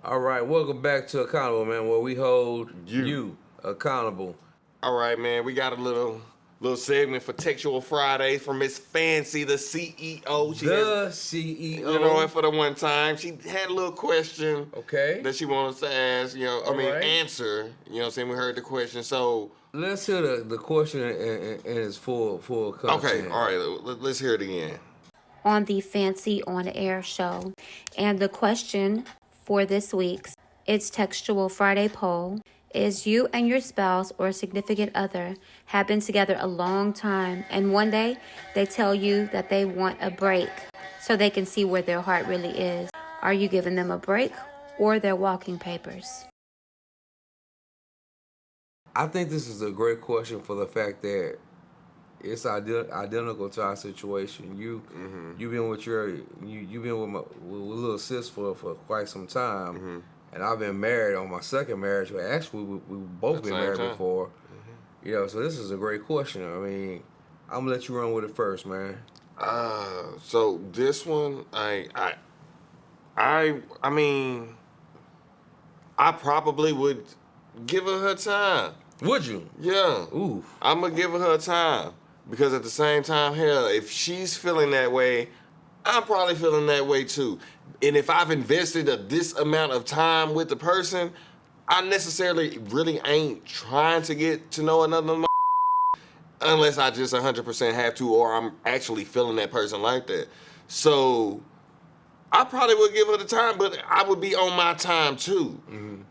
All right, welcome back to Accountable, man, where we hold you accountable. All right, man. We got a little segment for Textual Friday from Miss Fancy, the CEO. The CEO. You know, and for the one time, she had a little question. Okay. That she wanted to ask. Right. Answer. You know what I'm saying? We heard the question, so. Let's hear the question in its full content. Okay, all right. Let's hear it again. On the Fancy On Air show. And the question for this week's It's Textual Friday poll is: you and your spouse or significant other have been together a long time, and one day they tell you that they want a break so they can see where their heart really is. Are you giving them a break or their walking papers? I think this is a great question for the fact that it's identical to our situation. You've been with you've been with little sis for quite some time, and I've been married on my second marriage. Well, actually, we both been married before. You know, so this is a great question. I mean, I'm gonna let you run with it first, man. So this one, I mean, I probably would give her time. Would you? Yeah. Ooh. I'm gonna give her time. Because at the same time, hell, if she's feeling that way, I'm probably feeling that way too. And if I've invested this amount of time with the person, I necessarily really ain't trying to get to know another unless I just 100% have to, or I'm actually feeling that person like that. So I probably would give her the time, but I would be on my time too.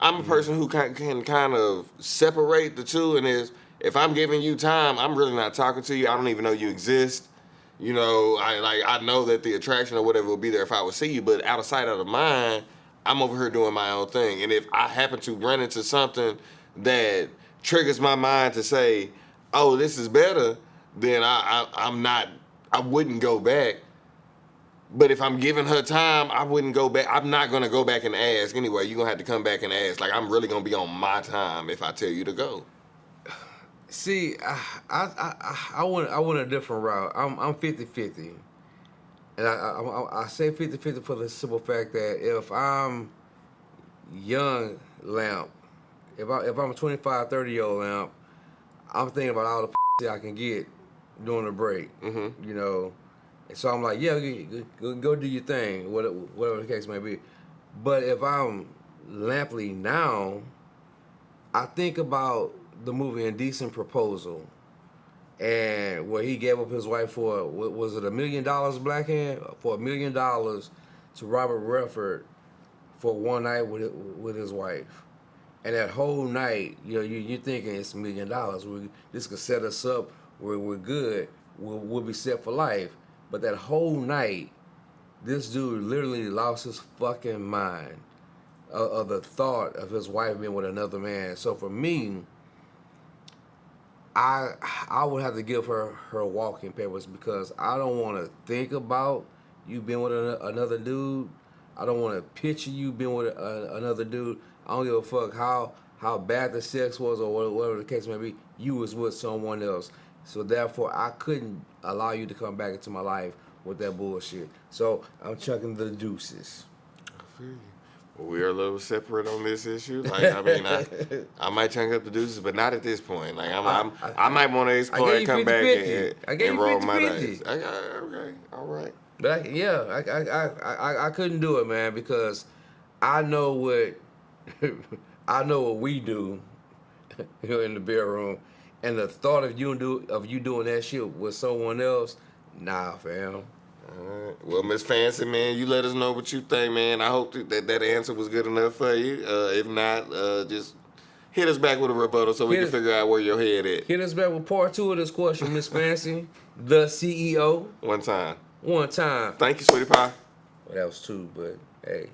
I'm a person who can kind of separate the two, and if I'm giving you time, I'm really not talking to you. I don't even know you exist. You know, I know that the attraction or whatever will be there if I would see you, but out of sight, out of mind, I'm over here doing my own thing. And if I happen to run into something that triggers my mind to say, oh, this is better, then I wouldn't go back. But if I'm giving her time, I wouldn't go back. I'm not going to go back and ask anyway. You're going to have to come back and ask. Like, I'm really going to be on my time if I tell you to go. See, I went a different route. I'm 50-50. And I say 50-50 for the simple fact that if I'm young lamp, if I'm a 25, 30-year-old lamp, I'm thinking about all the I can get during the break. You know, and so I'm like, yeah, go do your thing, whatever the case may be. But if I'm lamply now, I think about the movie Indecent Proposal, and where he gave up his wife for, was it $1 million, Blackhand? For $1 million to Robert Redford for one night with his wife. And that whole night, you know, you're thinking it's $1 million. This could set us up where we're good. We'll be set for life. But that whole night, this dude literally lost his fucking mind of the thought of his wife being with another man. So for me, I would have to give her walking papers because I don't want to think about you being with another dude. I don't want to picture you being with another dude. I don't give a fuck how bad the sex was or whatever the case may be. You was with someone else. So therefore, I couldn't allow you to come back into my life with that bullshit. So I'm chucking the deuces. I feel you. We are a little separate on this issue. Like, I mean, I might chunk up the deuces, but not at this point. Like, I might want to explore and come back and roll my dice. Okay, all right. But I couldn't do it, man, because I know what we do in the bedroom, and the thought of you doing that shit with someone else, nah, fam. All right. Well, Miss Fancy, man, you let us know what you think, man. I hope that answer was good enough for you. If not, just hit us back with a rebuttal so we can figure out where your head is. Hit us back with part 2 of this question, Miss Fancy, the CEO. One time. One time. Thank you, sweetie pie. Well, that was 2, but hey.